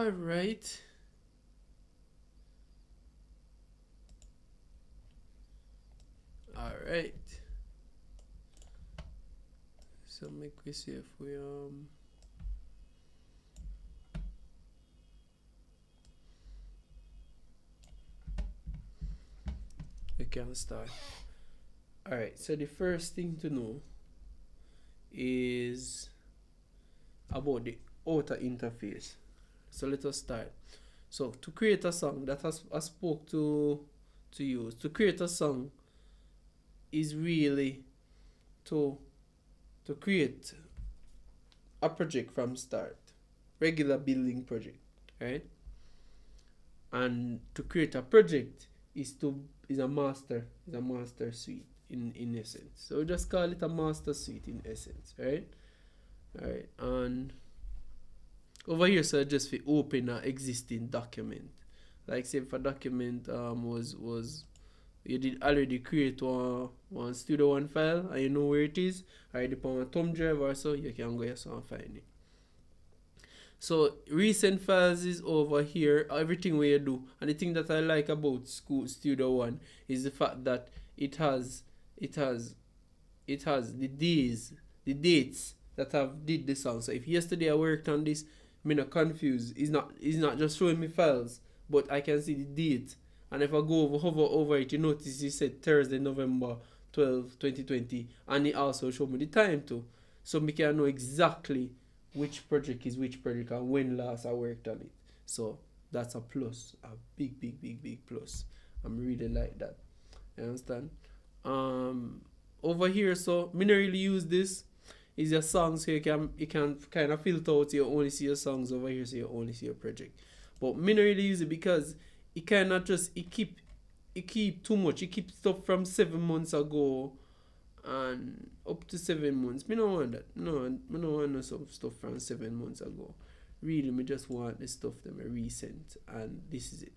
All right. All right. So make we see if we can start. All right. So the first thing to know is about the outer interface. So let us start. So to create a song that I spoke to you, to create a song is really to create a project from start, regular building project, right? And to create a project is a master suite in essence. So just call it a master suite in essence, right? All right, and over here, so just for open an existing document. Like say if a document was you did already create one Studio One file and you know where it is, already upon a thumb drive or so, you can go here so and find it. So recent files is over here, everything we do. And the thing that I like about Studio One is the fact that it has the dates that I've did the song. So if yesterday I worked on this, I'm not confused. It's not just showing me files, but I can see the date. And if I go hover over it, you notice it said Thursday, November 12th, 2020, and it also showed me the time too. So me can know exactly which project is which project and when last I worked on it. So that's a plus, a big, big, big, big plus. I'm really like that. You understand? Um, Over here, so me not really use this. Is your songs so you can kind of filter out, so you only see your songs over here, so you only see your project. But me not really use it because it kind of just it keep too much. It keep stuff from 7 months ago and up to 7 months. Me no want that. No, me no want no some stuff from 7 months ago. Really, me just want the stuff that are recent, and this is it.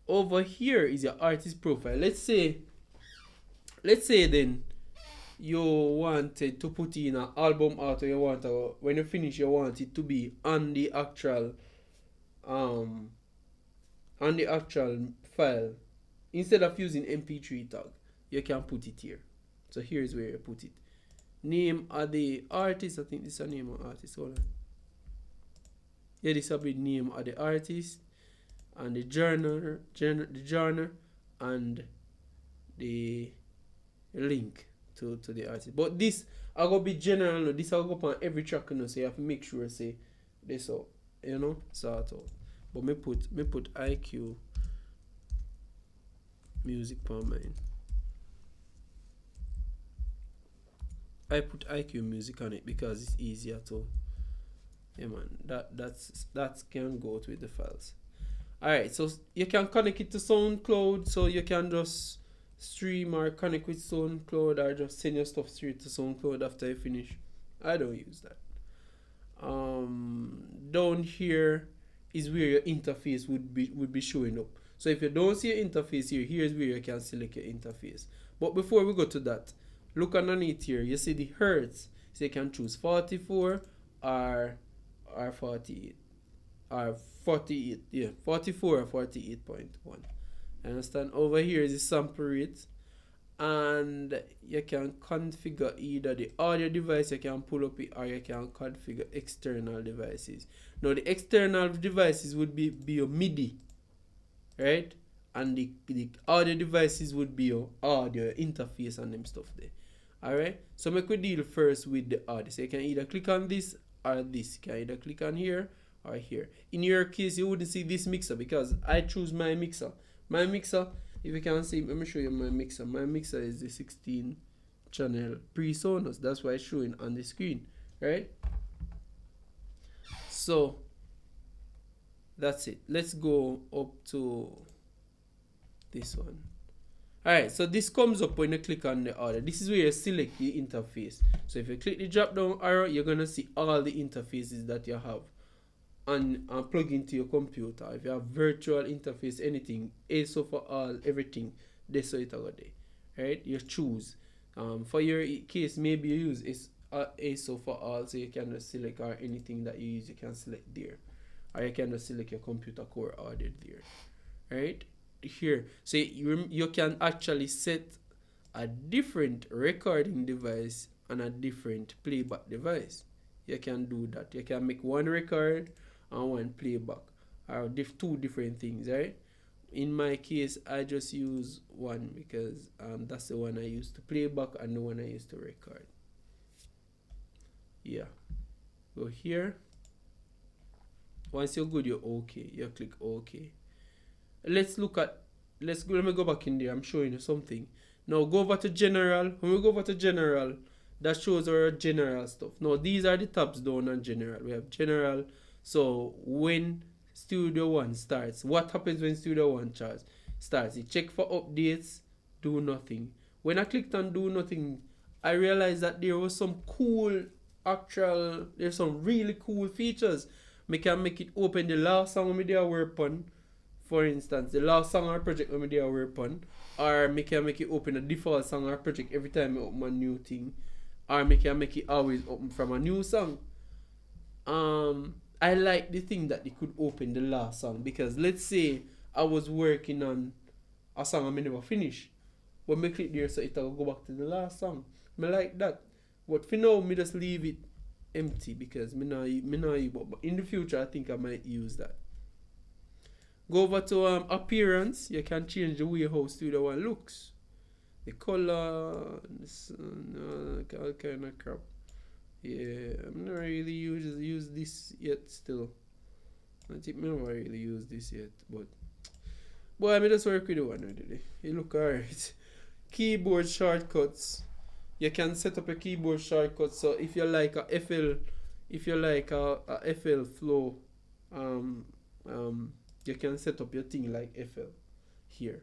Over here is your artist profile. Let's say then you wanted to put in an album art, or you want when you finish you want it to be um on the actual file. Instead of using mp3 tag, you can put it here. So here's where you put it. Name of the artist. I think this is a name of artist. Hold on. Yeah, this will be name of the artist and the genre and the link to the artist. But this I gonna be general. This I go up on every track, so you have to make sure say this out, sort out. But me put IQ music for mine. I put IQ music on it because it's easier to, yeah man, that can go with the files. Alright, so you can connect it to SoundCloud, so you can just stream or connect with SoundCloud or just send your stuff straight to SoundCloud after you finish. I don't use that. Down here is where your interface would be showing up. So if you don't see your interface here, here's where you can select your interface. But before we go to that, look underneath here. You see the hertz. So you can choose 44 or 48 or 48. Yeah, 44 or 48.1. Understand? Over here is the sample rate, and you can configure either the audio device, you can pull up it, or you can configure external devices. Now the external devices would be your MIDI, right? And the audio devices would be your audio interface and them stuff there. Alright, so make we deal first with the audio. So you can either click on this or this. You can either click on here or here. In your case, you wouldn't see this mixer because I choose my mixer. My mixer, if you can see, let me show you my mixer. My mixer is the 16 channel PreSonus. That's why it's showing on the screen, right? So that's it. Let's go up to this one. Alright, so this comes up when you click on the order. This is where you select the interface. So if you click the drop down arrow, you're gonna see all the interfaces that you have and plug into your computer. If you have virtual interface, anything, ASO for all, everything, this so it go there. Right? You choose. For your case, maybe you use ASO for all, so you can select or anything that you use, you can select there. or you can just select your computer core audio there, right here. So you can actually set a different recording device and a different playback device. You can do that. You can make one record and one playback, or two different things, right? In my case, I just use one because that's the one I use to play back and the one I use to record. Yeah. Go here. Once you're good, you're okay. You click OK. Let me go back in there. I'm showing you something. Now go over to general. When we go over to general, that shows our general stuff. Now these are the tabs down on general. We have general. So when Studio One starts, what happens when Studio One starts? You check for updates, do nothing. When I clicked on do nothing, I realized that there was some there's some really cool features. I can make it open the last song I work on. For instance, the last song or project I work on. Or I can make it open a default song or project every time I open a new thing. Or I can make it always open from a new song. I like the thing that they could open the last song, because let's say I was working on a song I never finish. When I click there, so it'll go back to the last song. I like that. But for now, I just leave it empty because I not but in the future I think I might use that. Go over to appearance. You can change the way how Studio One looks. The color, all kind of crap. Yeah, I'm not really use this yet still. I think I never really use this yet, but boy, I just work with the one already. It look alright. Keyboard shortcuts. You can set up a keyboard shortcut. So if you like a FL flow, you can set up your thing like FL here.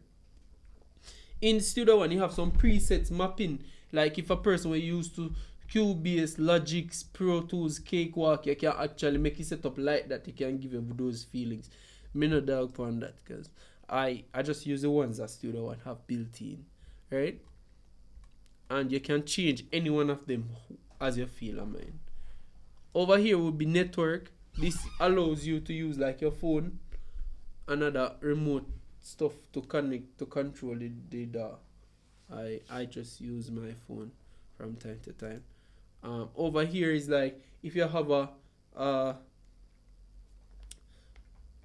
In Studio One, you have some presets mapping. Like if a person were used to Cubase, Logic, Pro Tools, Cakewalk, you can actually make it set up like that. You can give you those feelings. Me no dog on that because I just use the ones that Studio One have built in, right? And you can change any one of them as you feel. I mean, over here would be network. This allows you to use like your phone and other remote stuff to connect to control the DAW. I just use my phone from time to time. Over here is like if you have a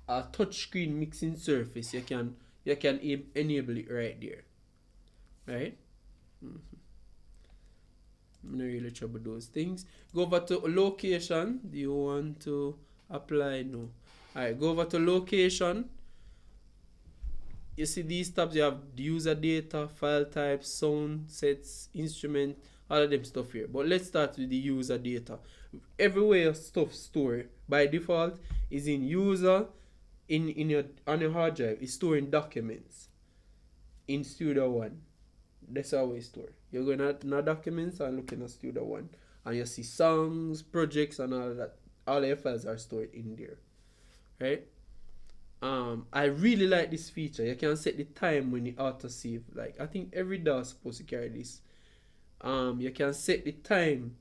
touchscreen mixing surface, you can enable it right there, right? I'm not really trouble those things. Go over to location. Do you want to apply? No. Alright, go over to location. You see these tabs, you have the user data, file types, sound sets, instrument, all of them stuff here. But let's start with the user data. Everywhere your stuff stored by default is in user, on your hard drive. It's storing documents in Studio One. That's how we store. You're going to documents and looking at Studio One, and you see songs, projects, and all of that. All your files are stored in there, right? I really like this feature. You can set the time when you auto save. Like I think every DAW is supposed to carry this. You can set the time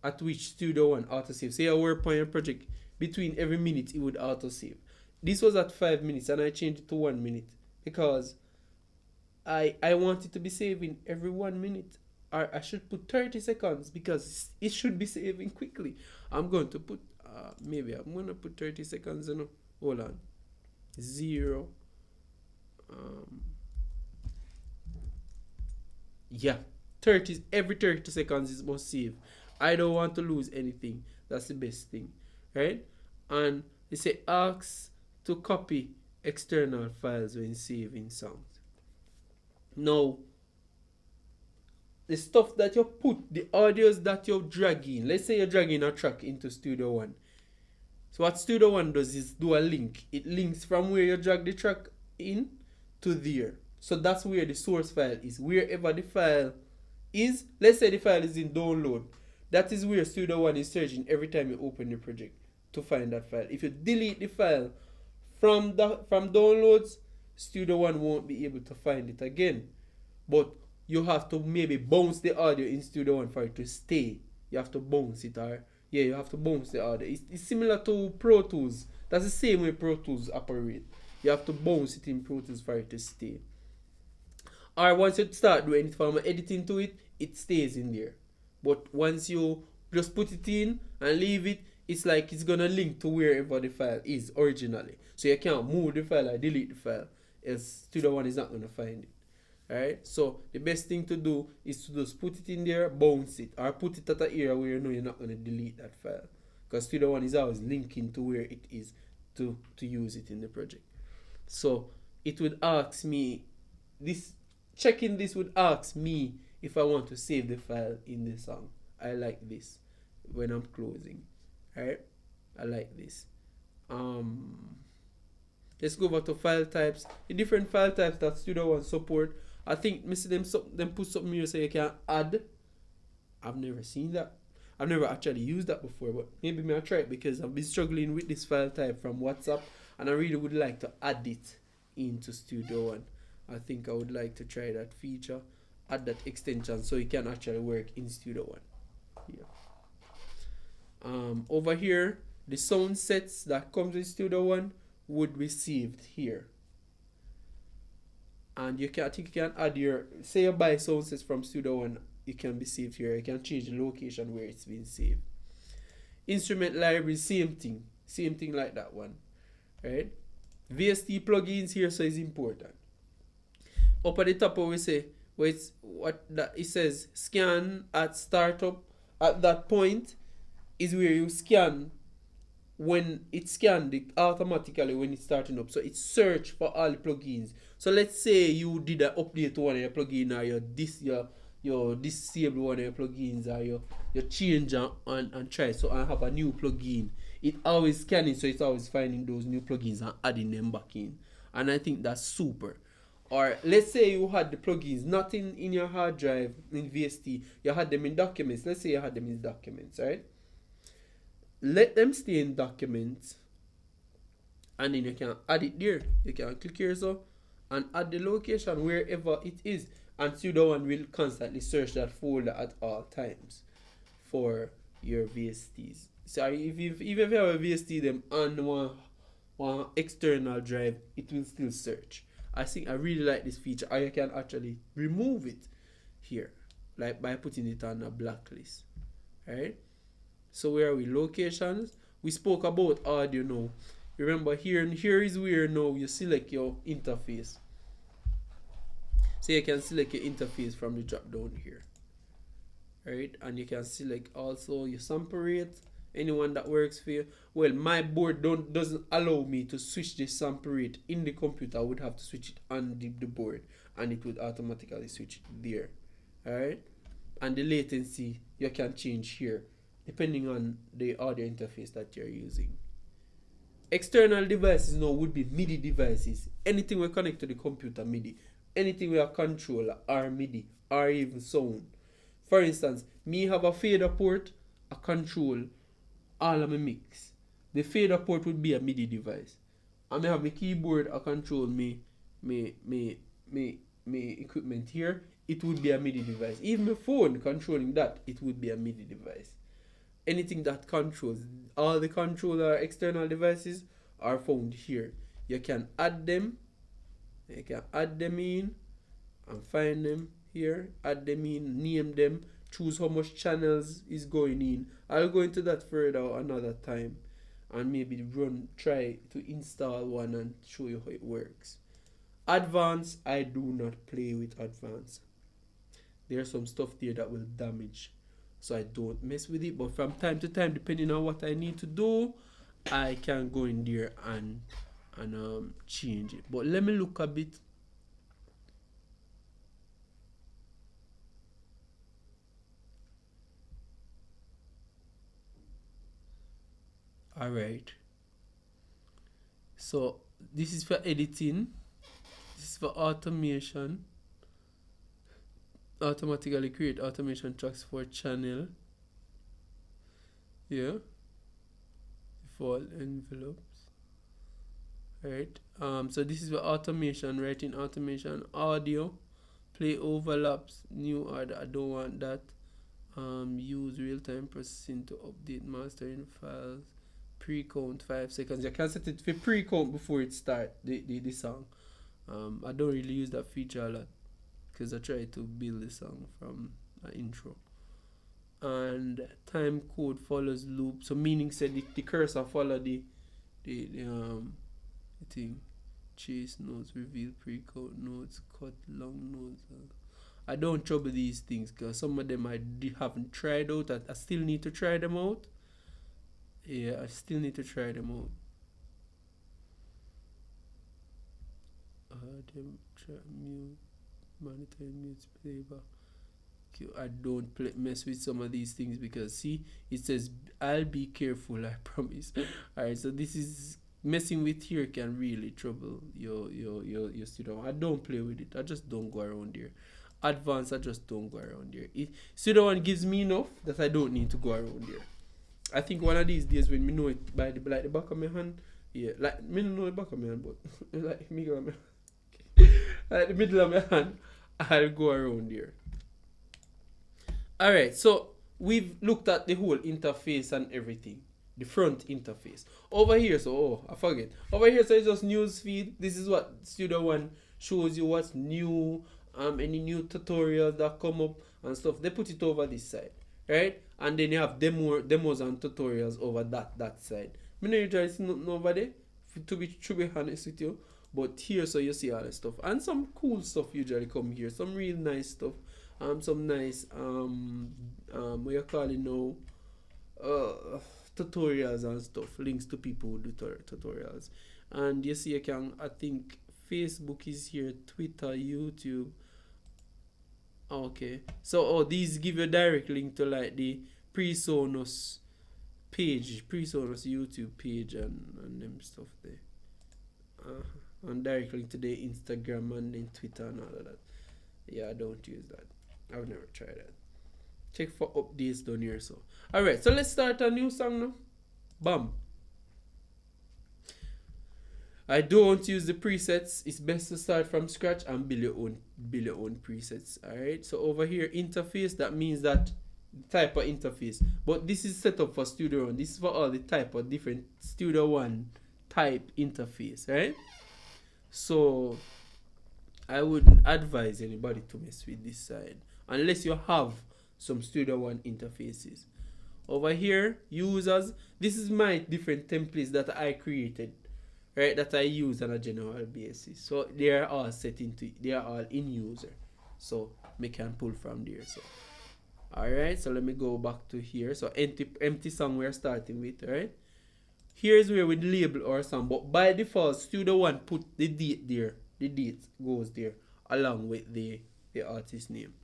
at which Studio One auto save. Say you work on your project, between every minute it would auto save. This was at 5 minutes and I changed it to 1 minute because I want it to be saving every 1 minute. Or I should put 30 seconds because it should be saving quickly. I'm going to put maybe I'm going to put 30 seconds. Hold on. 0. Yeah, every 30 seconds is must save. I don't want to lose anything. That's the best thing, right? And they say ask to copy external files when saving songs. Now, the stuff that you put, the audios that you're dragging, let's say you're dragging a track into Studio One. So what Studio One does is do a link. It links from where you drag the track in to there. So that's where the source file is. Wherever the file is, let's say the file is in download. That is where Studio One is searching every time you open the project to find that file. If you delete the file from downloads, Studio One won't be able to find it again. But you have to maybe bounce the audio in Studio One for it to stay. You have to bounce it, or Yeah, you have to bounce the audio. It's similar to Pro Tools. That's the same way Pro Tools operate. You have to bounce it in Pro Tools for it to stay. Or once you start doing any form of editing to it, it stays in there. But once you just put it in and leave it, it's like it's gonna link to wherever the file is originally. So you can't move the file or delete the file, else Studio One is not gonna find it. Alright, so the best thing to do is to just put it in there, bounce it, or put it at an area where you know you're not gonna delete that file. Because Studio One is always linking to where it is to use it in the project. So it would ask me this, checking this would ask me if I want to save the file in the song. I like this when I'm closing. Alright, I like this. Let's go over to file types. The different file types that Studio One support. I think me see them put something here so you can add. I've never seen that. I've never actually used that before, but maybe I'll try it because I've been struggling with this file type from WhatsApp and I really would like to add it into Studio One. I think I would like to try that feature, add that extension so it can actually work in Studio One. Yeah. Over here, the sound sets that comes with Studio One would be saved here. And you can, I think you can add your, say you buy sound sets from Studio One, it can be saved here. You can change the location where it's been saved. Instrument library, same thing like that one, right? VST plugins here, so it's important. Up at the top, we say, where it's what that it says scan at startup. At that point is where you scan. When it's scanned it automatically when it's starting up, so it's search for all the plugins. So let's say you did an update to one of your plugins, or your disable one of your plugins, or you change and try so I have a new plugin. It always scanning, so it's always finding those new plugins and adding them back in. And I think that's super. Or let's say you had the plugins not in your hard drive in VST, you had them in documents. Let's say you had them in documents, right? Let them stay in documents and then you can add it there. You can click here so and add the location wherever it is, and Studio One will constantly search that folder at all times for your VSTs. So if you have a VST them on one external drive, it will still search. I think I really like this feature. Or you can actually remove it here, like by putting it on a blacklist. Alright? So where are we? Locations. We spoke about audio now. Remember here is where now you select your interface. So you can select your interface from the drop down here. Right? And you can select also your sample rate. Anyone that works for you. Well, my board doesn't allow me to switch the sample rate in the computer. I would have to switch it on the board and it would automatically switch it there. Alright? And the latency you can change here, depending on the audio interface that you're using. External devices now would be MIDI devices. Anything we connect to the computer, MIDI. Anything with a controller or MIDI or even sound. For instance, me have a fader port, a control, all of my mix. The fader port would be a MIDI device. And I have my keyboard, a control, me equipment here. It would be a MIDI device. Even my phone controlling that, it would be a MIDI device. Anything that controls, all the controller external devices are found here. You can add them in and find them here, add them in, name them, choose how much channels is going in. I'll go into that further another time and maybe try to install one and show you how it works. Advanced, I do not play with advanced. There's some stuff there that will damage, so I don't mess with it. But from time to time, depending on what I need to do, I can go in there and change it. But let me look a bit. Alright, so this is for editing, this is for automation. Automatically create automation tracks for channel. Yeah, default envelopes. Right. So this is for automation, writing automation, audio, play overlaps, new order. I don't want that. Use real-time processing to update mastering files. Pre-count 5 seconds. You can set it for pre-count before it start the song. I don't really use that feature a lot because I try to build the song from an intro. And time code follows loop. So meaning said the cursor follow the thing. Chase notes, reveal pre-count notes, cut long notes. I don't trouble these things because some of them I haven't tried out. I still need to try them out. Yeah, I still need to try them out. Them try mute, monitor mute playback. I don't mess with some of these things because see, it says I'll be careful. I promise. Alright, so this is messing with here can really trouble your studio. I don't play with it. I just don't go around here. Advanced, I just don't go around here. Studio One gives me enough that I don't need to go around here. I think one of these days when me know it by the back of my hand, yeah, like me don't know the back of my hand, but like me go like the middle of my hand, I'll go around here. Alright, so we've looked at the whole interface and everything. The front interface. Over here, so I forget. Over here, so it's just news feed. This is what Studio One shows you what's new, any new tutorials that come up and stuff. They put it over this side, right? And then you have demos and tutorials over that side. Me no usually see nothing over there, to be honest with you. But here, so you see all the stuff. And some cool stuff usually come here. Some real nice stuff. Some nice, what you call it now, tutorials and stuff. Links to people who do tutorials. And you see you can, I think, Facebook is here, Twitter, YouTube. Okay. So, these give you a direct link to like the PreSonus page, PreSonus YouTube page and them stuff there. And direct link to the Instagram and then Twitter and all of that. Yeah, I don't use that. I've never tried that. Check for updates down here. So, alright, so let's start a new song now. Bam. I don't use the presets. It's best to start from scratch and build your own presets. Alright, so over here, interface, that means that type of interface. But this is set up for Studio One. This is for all the type of different Studio One type interface, right? So I wouldn't advise anybody to mess with this side unless you have some Studio One interfaces. Over here, users, this is my different templates that I created, right, that I use on a general basis. So they are all set into, they are all in user. So we can pull from there. So alright, so let me go back to here. So empty song we're starting with, right? Here's where we label our song, but by default, Studio One put the date there. The date goes there along with the artist name.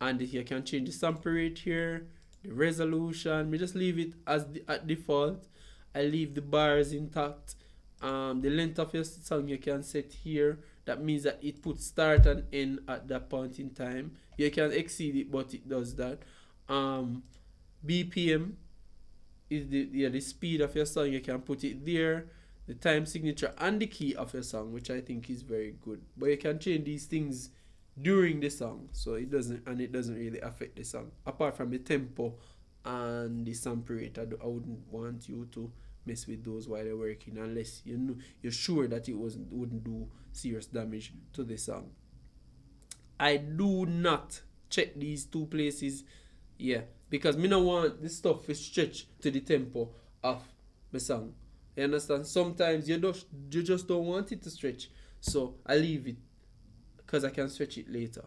And you can change the sample rate here, the resolution. We just leave it as at default. I leave the bars intact. The length of your song you can set here. That means that it puts start and end at that point in time. You can exceed it, but it does that. BPM is the speed of your song. You can put it there. The time signature and the key of your song, which I think is very good. But you can change these things during the song, so it doesn't really affect the song. Apart from the tempo and the sample rate, I wouldn't want you to mess with those while you're working unless you're sure that it wouldn't do serious damage to the song. I do not check these two places, yeah, because me don't want this stuff to stretch to the tempo of the song. You understand? Sometimes you just don't want it to stretch, so I leave it because I can stretch it later.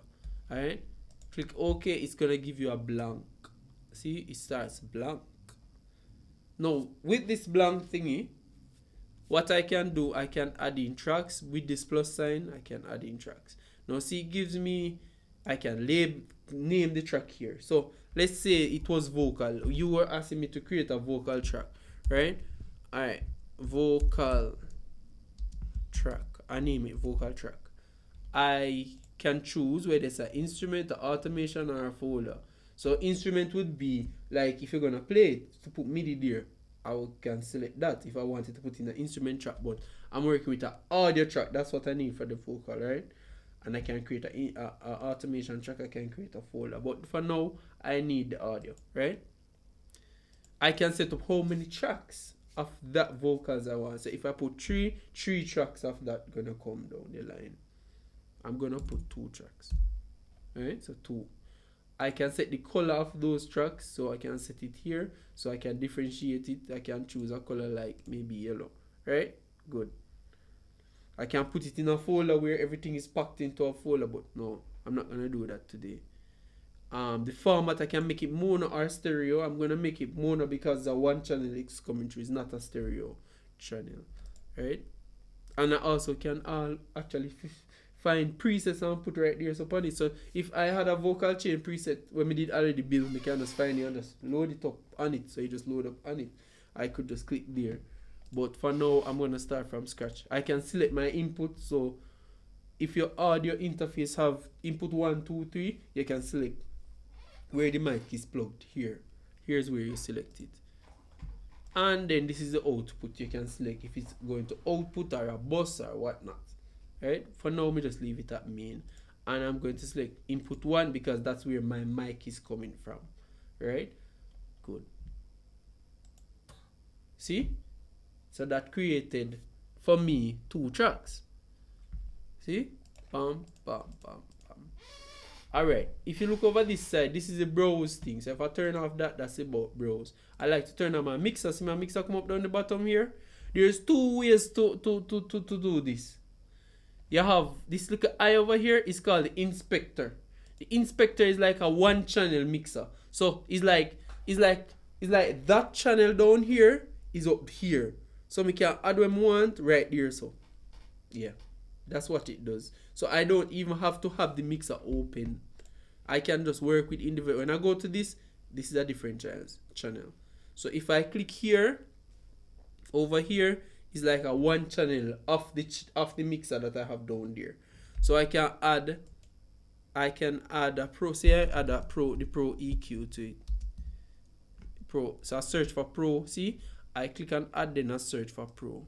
Alright, click OK. It's gonna give you a blank. See, it starts blank. Now with this blank thingy, what I can do, I can add in tracks with this plus sign. I can add in tracks. Now see, it gives me, I can name the track here. So let's say it was vocal. You were asking me to create a vocal track, right? Alright, vocal track. I name it vocal track. I can choose whether it's an instrument, an automation, or a folder. So instrument would be like if you're gonna play it, to put MIDI there, I can select that if I wanted to put in an instrument track. But I'm working with an audio track. That's what I need for the vocal, right? And I can create a automation track. I can create a folder. But for now, I need the audio, right? I can set up how many tracks of that vocals I want. So if I put three tracks of that gonna come down the line. I'm gonna put 2 tracks. Right? So 2. I can set the color of those tracks, so I can set it here, so I can differentiate it. I can choose a color like maybe yellow, right? Good. I can put it in a folder where everything is packed into a folder, but no, I'm not gonna do that today. The format, I can make it mono or stereo. I'm gonna make it mono because the one channel is coming through is not a stereo channel, right? And I also can actually find presets and put right there upon it. So if I had a vocal chain preset when we did already build, we can just find it and just load it up on it. So you just load up on it. I could just click there. But for now, I'm gonna start from scratch. I can select my input. So if your audio interface have input 1, 2, 3, you can select where the mic is plugged here. Here's where you select it. And then this is the output. You can select if it's going to output or a bus or whatnot. Right? For now, me just leave it at main. And I'm going to select input 1 because that's where my mic is coming from. Right? Good. See? So that created, for me, 2 tracks. See? Bam, bam, bam, bam. Alright, if you look over this side, this is a browse thing. So if I turn off that, that's about browse. I like to turn on my mixer. See my mixer come up down the bottom here? There's 2 ways to do this. You have this little eye over here is called the inspector. The inspector is like a 1-channel mixer. So it's like that channel down here is up here. So we can add what we want right there. So yeah, that's what it does. So I don't even have to have the mixer open. I can just work with individual. When I go to this is a different channel. So if I click here, over here is like a 1 channel of the mixer that I have down there. So I can add a pro. Say I add the pro EQ to it. Pro. So I search for pro. See, I click on add, then I search for pro.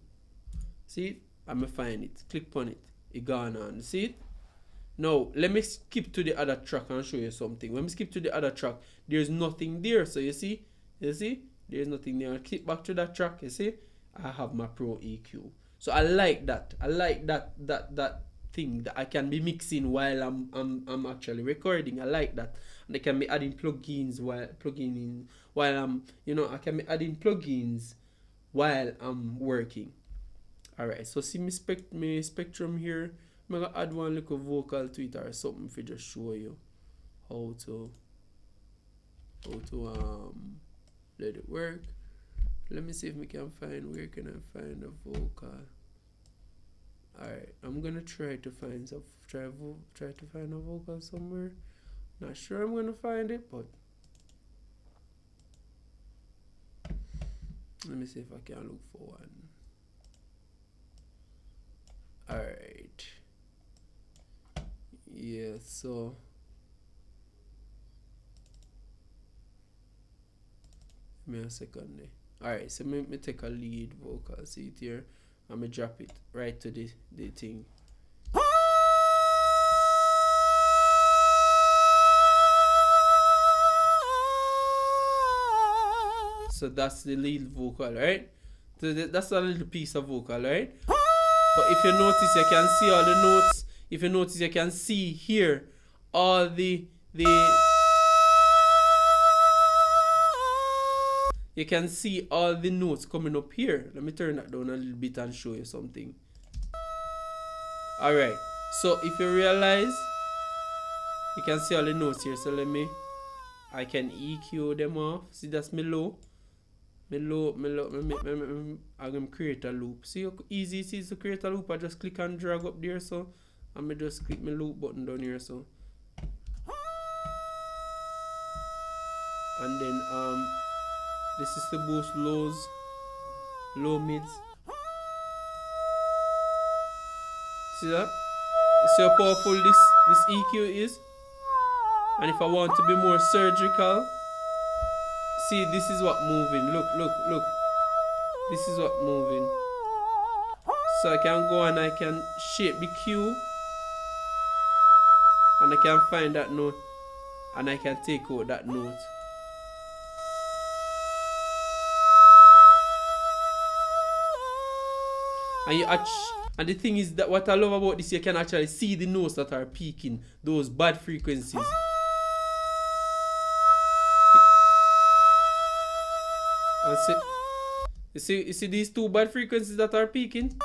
See, I'm gonna find it. Click on it. It gone on. See it? Now let me skip to the other track and show you something. When we skip to the other track, there's nothing there. So you see, there's nothing there. I click back to that track. You see, I have my pro EQ. So I like that. I like that thing that I can be mixing while I'm actually recording. I like that. And I can be adding plugins I can be adding plugins while I'm working. Alright, so see me spectrum here. I'm gonna add one little vocal to it or something for just show you how to let it work. Let me see if we can find, where can I find a vocal? Alright, I'm gonna try to find a vocal somewhere. Not sure I'm gonna find it, but let me see if I can look for one. Alright. Yeah, so give me a second there. Alright, so me take a lead vocal, see it here, and me drop it right to the thing. So that's the lead vocal, right? So that's a little piece of vocal, right? But if you notice, you can see all the notes. If you notice, you can see here all the you can see all the notes coming up here. Let me turn that down a little bit and show you something. Alright, so if you realize, you can see all the notes here. So I can EQ them off. See, that's me low. I'm gonna create a loop. See how easy it is to create a loop? I just click and drag up there, so I'm gonna just click my loop button down here, so. And then this is to boost lows, low mids. See that? See how powerful this EQ is? And if I want to be more surgical, see, this is what moving. Look. This is what moving. So I can go and I can shape the Q. And I can find that note. and I can take out that note. And the thing is that what I love about this, you can actually see the notes that are peaking, those bad frequencies. And you see these two bad frequencies that are peaking?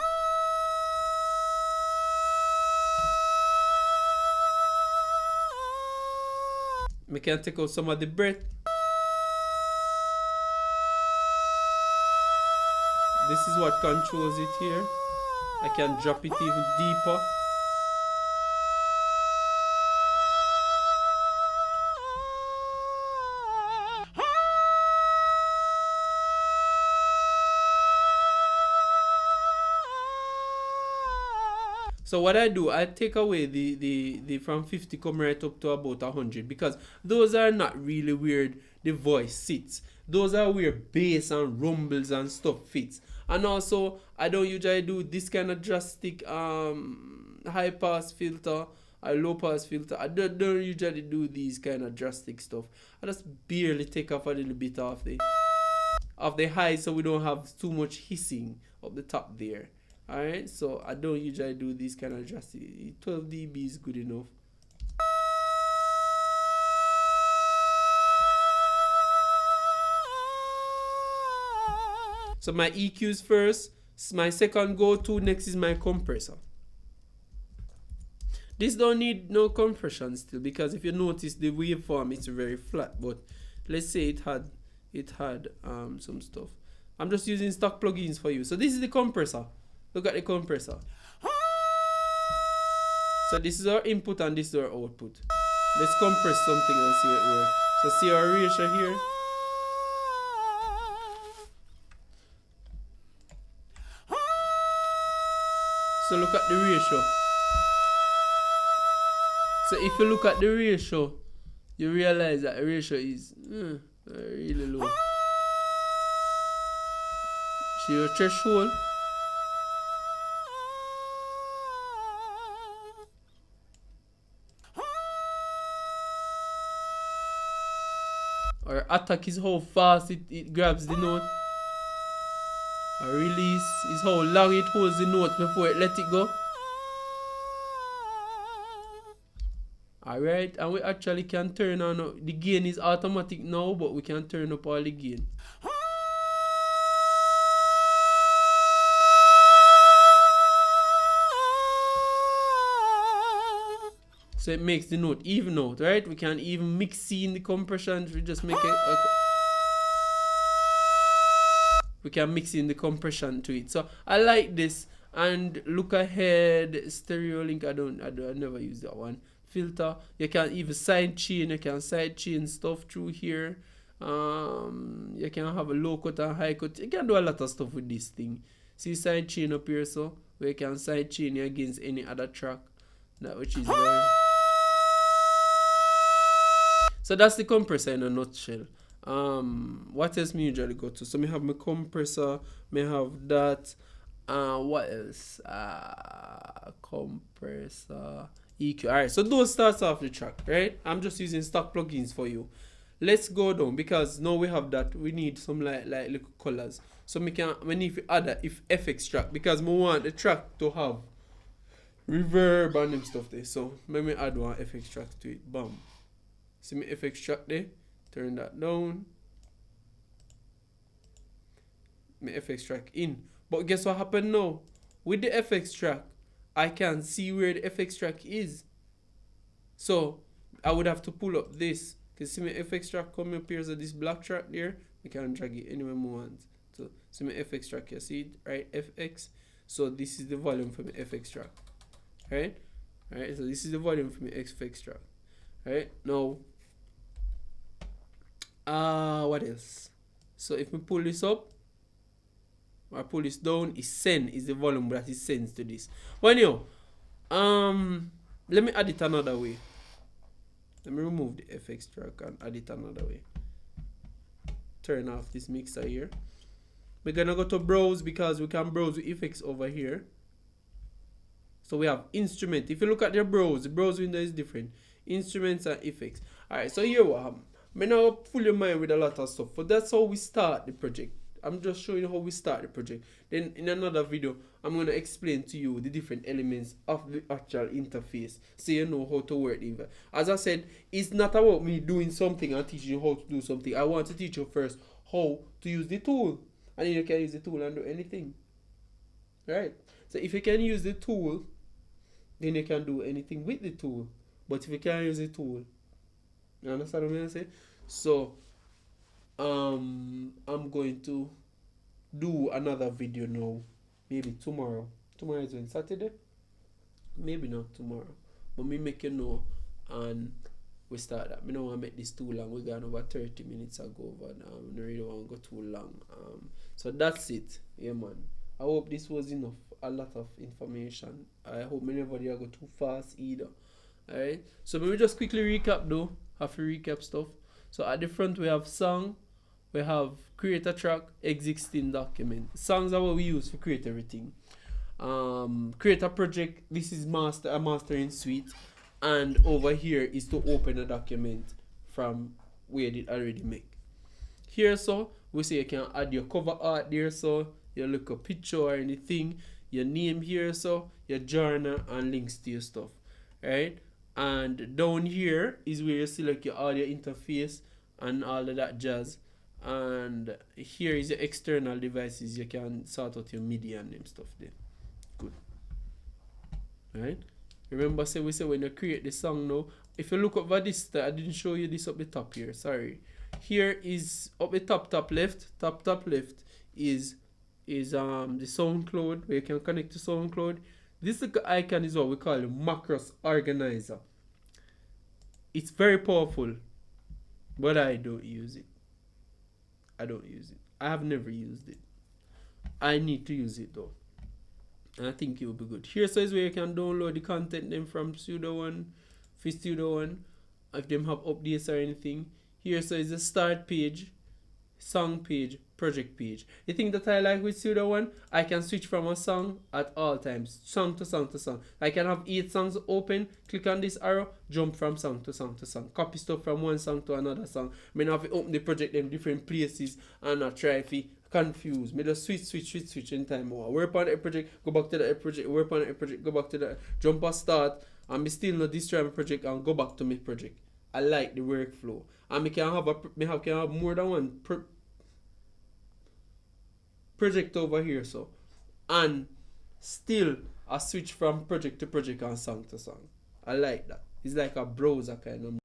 We can take out some of the breath. This is what controls it here. I can drop it even deeper. So what I do, I take away the from 50 come right up to about 100, because those are not really where the voice sits. Those are where bass and rumbles and stuff fits. And also, I don't usually do this kind of drastic high pass filter or low pass filter. I don't usually do these kind of drastic stuff. I just barely take off a little bit of the high, so we don't have too much hissing up the top there. Alright, so I don't usually do this kind of drastic. 12 dB is good enough. So my EQs first, my second go-to, next is my compressor. This don't need no compression still, because if you notice the waveform, it's very flat. But let's say it had some stuff. I'm just using stock plugins for you. So this is the compressor. Look at the compressor. So this is our input and this is our output. Let's compress something and see it work. So see our ratio here. So look at the ratio. So if you look at the ratio, you realize that the ratio is really low. See your threshold? Or attack is how fast it grabs the note. A release is how long it holds the note before it let it go. Alright, and we actually can turn on, the gain is automatic now, but we can turn up all the gain. So it makes the note even out, right? We can even mix in the compression. We just make it. We can mix in the compression to it. So I like this. And look ahead, stereo link. I never use that one. Filter. You can even side chain. You can side chain stuff through here. You can have a low cut and high cut. You can do a lot of stuff with this thing. See side chain up here, so where you can side chain against any other track. That which is very. So that's the compressor in a nutshell. What else me usually go to? So me have my compressor, me have that. What else? Compressor, EQ. Alright, so those starts off the track, right? I'm just using stock plugins for you. Let's go down, because now we have that. We need some like little colors. So we need to add a FX track, because we want the track to have reverb and them stuff there. So let me add one FX track to it. Bam. See my FX track there. Turn that down. My FX track in. But guess what happened now? With the FX track, I can see where the FX track is. So I would have to pull up this. Because see my FX track come up here, so this black track there, we can drag it anywhere we want. So see my FX track, you see it, right? FX. So this is the volume for my FX track. Right? Alright, so this is the volume for my FX track. Right? Now, what else? So if we pull this up or pull this down, is send is the volume that it sends to this. Well, anyway, let me add it another way. Let me remove the FX track and add it another way. Turn off this mixer here. We're gonna go to browse, because we can browse with effects over here. So we have instrument. If you look at the browse window is different. instruments and effects. Alright, so here what happened. Me now full your mind with a lot of stuff, but that's how we start the project. I'm just showing you how we start the project. Then in another video, I'm gonna explain to you the different elements of the actual interface, so you know how to work it. As I said, it's not about me doing something and teaching you how to do something. I want to teach you first how to use the tool, and then you can use the tool and do anything. Right? So if you can use the tool, then you can do anything with the tool. But if you can't use the tool, you understand what I'm saying? So I'm going to do another video now. Maybe tomorrow. Tomorrow is when Saturday? Maybe not tomorrow. But me make you know, and we start that. Me don't want to make this too long. We got over 30 minutes ago, but I don't really want to go too long. So that's it. Yeah, man. I hope this was enough. A lot of information. I hope nobody go too fast either. Alright. So maybe just quickly recap though. Have to recap stuff. So at the front we have song. We have create a track, existing document. Songs are what we use to create everything. Create a project. This is a mastering suite. And over here is to open a document from where it already make. Here so we say you can add your cover art there, so you look a picture or anything, your name here, so your journal and links to your stuff. Right? And down here is where you select your audio interface and all of that jazz. And here is your external devices. You can sort out your MIDI and them stuff there. Good. Right? Remember, we say when you create the song now, if you look over this, I didn't show you this up the top here. Sorry. Here is up the top left. Top left is the SoundCloud, where you can connect to SoundCloud. This icon is what we call the macros organizer. It's very powerful, but I don't use it. I have never used it. I need to use it though. And I think it will be good. Here so is where you can download the content them from Studio One, for Studio One, if them have updates or anything. Here so is the start page, song page, project page. The thing that I like with Studio One, I can switch from a song at all times, song to song to song. I can have 8 songs open, click on this arrow, jump from song to song to song, copy stuff from one song to another song. I mean, have to open the project in different places and not try to confuse. Me just switch in time more. Work on a project, go back to the project, work on a project, go back to the jump and start, and me still not destroy my project and go back to my project. I like the workflow. And me can have more than one project over here, so, and still I switch from project to project and song to song. I like that. It's like a browser kind of